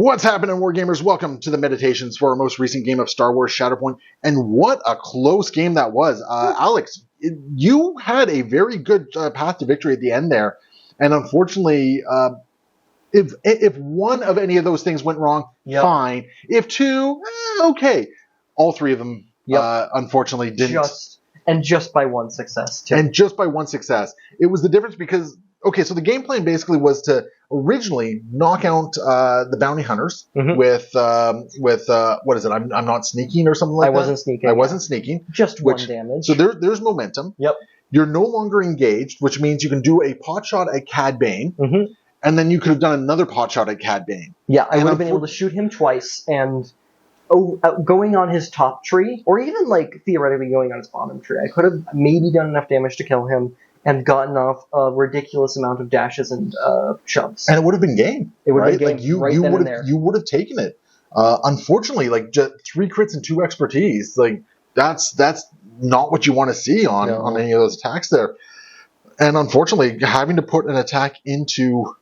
What's happening, Wargamers? Welcome to the meditations for our most recent game of Star Wars Shatterpoint. And what a close game that was. Alex, you had a very good path to victory at the end there. And unfortunately, if one of any of those things went wrong, fine. If two, okay. All three of them, unfortunately, didn't. Just by one success, too. And just by one success. It was the difference because, okay, so the game plan basically was to originally knock out the bounty hunters with what is it? I'm not sneaking or something like that. I wasn't sneaking. Just one damage. So there's momentum. Yep. You're no longer engaged, which means you can do a pot shot at Cad Bane, and then you could have done another pot shot at Cad Bane. Yeah, I would have been able to shoot him twice, and going on his top tree, or even like theoretically going on his bottom tree, I could have maybe done enough damage to kill him and gotten off a ridiculous amount of dashes and shoves. And it would have been game. It would right? have been game. You would have taken it. Unfortunately, like just 3 crits and 2 expertise, like that's not what you want to see on any of those attacks there. And unfortunately, having to put an attack into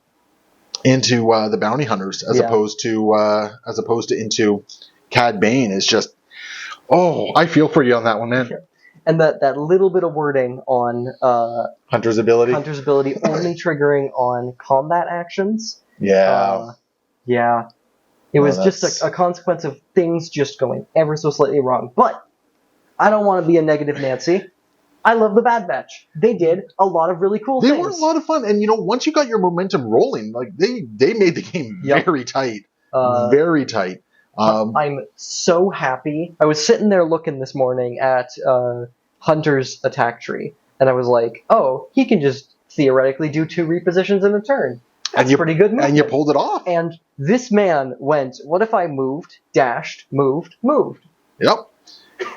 the bounty hunters as opposed to into Cad Bane is just, I feel for you on that one, man. Sure. And that little bit of wording on Hunter's ability only triggering on combat actions. Yeah. It was just a consequence of things just going ever so slightly wrong. But I don't want to be a negative Nancy. I love the Bad Batch. They did a lot of really cool things. They were a lot of fun. And, once you got your momentum rolling, like they made the game very tight. Very tight. I'm so happy. I was sitting there looking this morning at Hunter's attack tree, and I was like, he can just theoretically do 2 repositions in a turn. That's pretty good movement. And you pulled it off. And this man went, what if I moved, dashed, moved? Yep.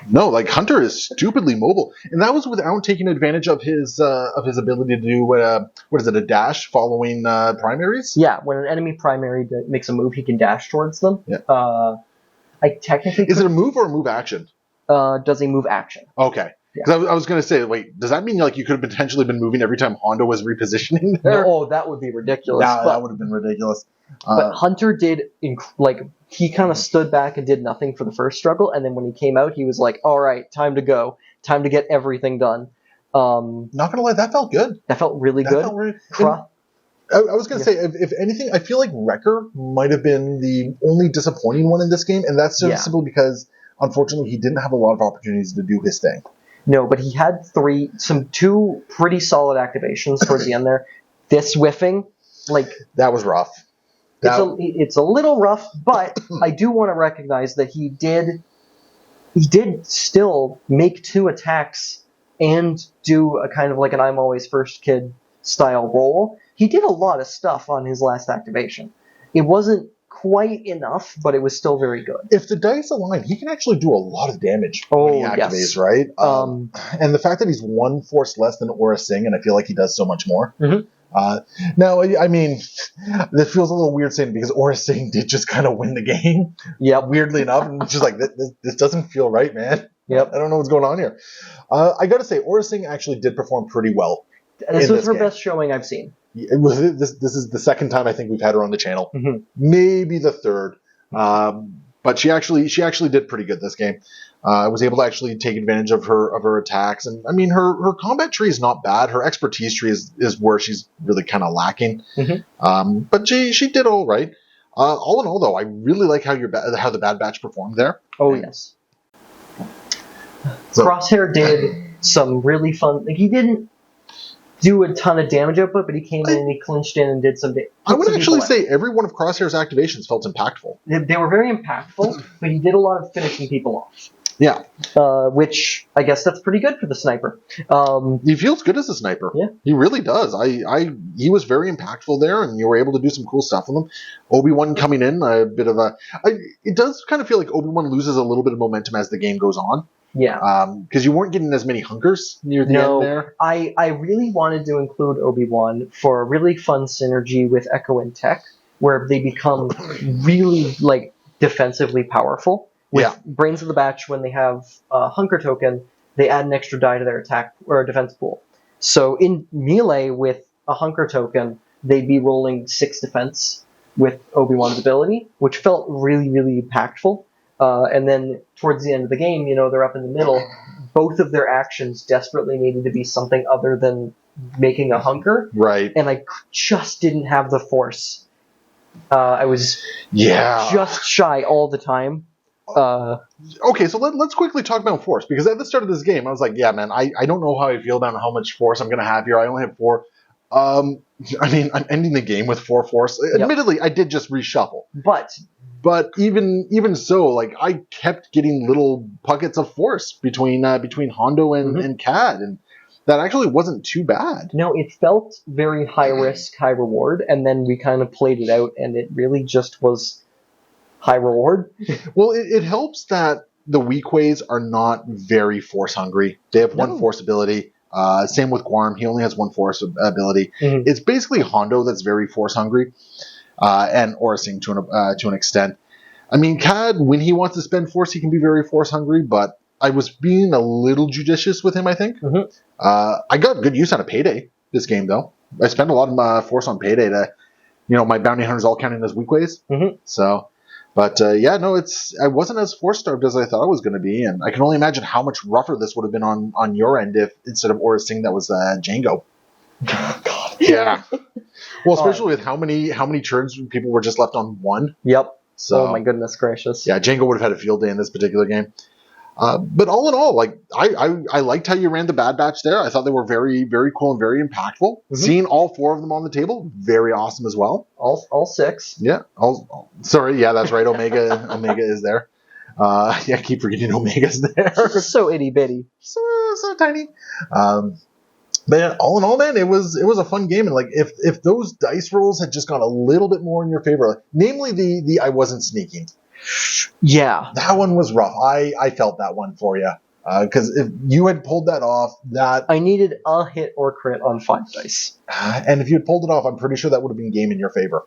No, like Hunter is stupidly mobile, and that was without taking advantage of his ability to do a dash following primaries. Yeah, when an enemy primary makes a move, he can dash towards them. Yeah. I technically is it a move or a move action? Does a move action? Okay. Because I was going to say, wait, does that mean like you could have potentially been moving every time Hondo was repositioning there? No, that would be ridiculous. That would have been ridiculous. But Hunter did, he kind of stood back and did nothing for the first struggle, and then when he came out, he was like, all right, time to go. Time to get everything done. Not going to lie, that felt good. That felt really good. I was going to say, if anything, I feel like Wrecker might have been the only disappointing one in this game, and that's just simply because, unfortunately, he didn't have a lot of opportunities to do his thing. No, but he had 2 pretty solid activations towards the end there. This whiffing, that was rough. It's a little rough, but I do want to recognize that he did still make 2 attacks and do a kind of like an I'm always first kid style roll. He did a lot of stuff on his last activation. It wasn't quite enough, but it was still very good. If the dice align, he can actually do a lot of damage when he activates, right? And the fact that he's 1 force less than Aura Singh, and I feel like he does so much more. Now, I mean, this feels a little weird saying because Aura Singh did just kind of win the game. Yeah, weirdly enough, and it's just like this doesn't feel right, man. Yep, I don't know what's going on here. I got to say, Aura Singh actually did perform pretty well. This was her best showing I've seen. This is the second time I think we've had her on the channel, maybe the third. But she actually did pretty good this game. Was able to actually take advantage of her attacks, and I mean her combat tree is not bad. Her expertise tree is where she's really kind of lacking. But she did all right. All in all, though, I really like how the Bad Batch performed there. Yes. So, Crosshair did some really fun. He didn't do a ton of damage output, but he came in and he clinched in and did some damage. I would actually say every one of Crosshair's activations felt impactful. They were very impactful, but he did a lot of finishing people off. Yeah. Which, I guess that's pretty good for the sniper. He feels good as a sniper. Yeah. He really does. He was very impactful there, and you were able to do some cool stuff with him. Obi-Wan coming in, a bit of it does kind of feel like Obi-Wan loses a little bit of momentum as the game goes on. Yeah. Because you weren't getting as many hunkers near the end there. I really wanted to include Obi-Wan for a really fun synergy with Echo and Tech, where they become really, defensively powerful. With Brains of the Batch, when they have a hunker token, they add an extra die to their attack or defense pool. So in melee with a hunker token, they'd be rolling 6 defense with Obi-Wan's ability, which felt really, really impactful. And then towards the end of the game, they're up in the middle. Both of their actions desperately needed to be something other than making a hunker. Right. And I just didn't have the force. I was just shy all the time. Okay, so let's quickly talk about force, because at the start of this game, I was like, yeah, man, I don't know how I feel about how much force I'm going to have here. I only have 4. I mean, I'm ending the game with 4 force. Yep. Admittedly, I did just reshuffle. But even so, like, I kept getting little pockets of force between Hondo and Cad, and that actually wasn't too bad. No, it felt very high risk, high reward, and then we kind of played it out, and it really just was high reward. Well, it helps that the Weequays are not very force hungry. They have 1 force ability. Same with Guarm. He only has 1 force ability. It's basically Hondo that's very force hungry, and Orasing to an extent. I mean, Cad, when he wants to spend force, he can be very force hungry, but I was being a little judicious with him, I think. I got good use out of Payday this game, though. I spent a lot of my force on Payday to, my bounty hunters all counting as Weequays. So... But I wasn't as force starved as I thought I was going to be, and I can only imagine how much rougher this would have been on your end if instead of Orasing that was Django. Oh, God. Yeah. Well, especially with how many turns people were just left on 1. Yep. So, oh my goodness gracious. Yeah, Django would have had a field day in this particular game. But all in all, like I liked how you ran the Bad Batch there. I thought they were very, very cool and very impactful. Seeing all 4 of them on the table, very awesome as well. All 6. Yeah. Sorry. Yeah, that's right. Omega is there. I keep forgetting Omega's there. So itty bitty. So tiny. But yeah, all in all, man, it was a fun game, and like if those dice rolls had just gone a little bit more in your favor, like, namely the I wasn't sneaking. Yeah, that one was rough. I felt that one for you, because if you had pulled that off, that I needed a hit or crit on 5 dice, and if you had pulled it off, I'm pretty sure that would have been game in your favor.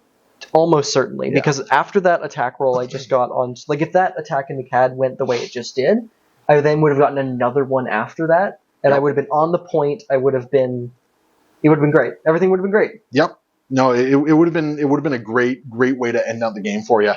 Almost certainly, because after that attack roll I just got on, like if that attack in the CAD went the way it just did, I then would have gotten another one after that, and I would have been on the point. It would have been great. Everything would have been great. Yep. No, it would have been a great way to end out the game for you.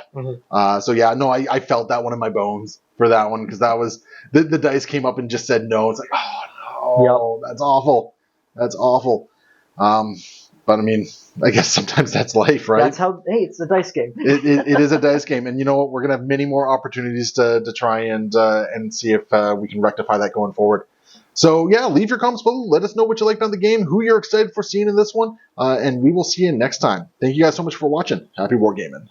So yeah, no, I felt that one in my bones for that one, because that was the dice came up and just said no. It's like, oh no, that's awful. That's awful. But I mean, I guess sometimes that's life, right? That's how. Hey, it's a dice game. It is a dice game, and you know what? We're gonna have many more opportunities to try and see if we can rectify that going forward. So yeah, leave your comments below. Let us know what you liked on the game, who you're excited for seeing in this one, and we will see you next time. Thank you guys so much for watching. Happy wargaming.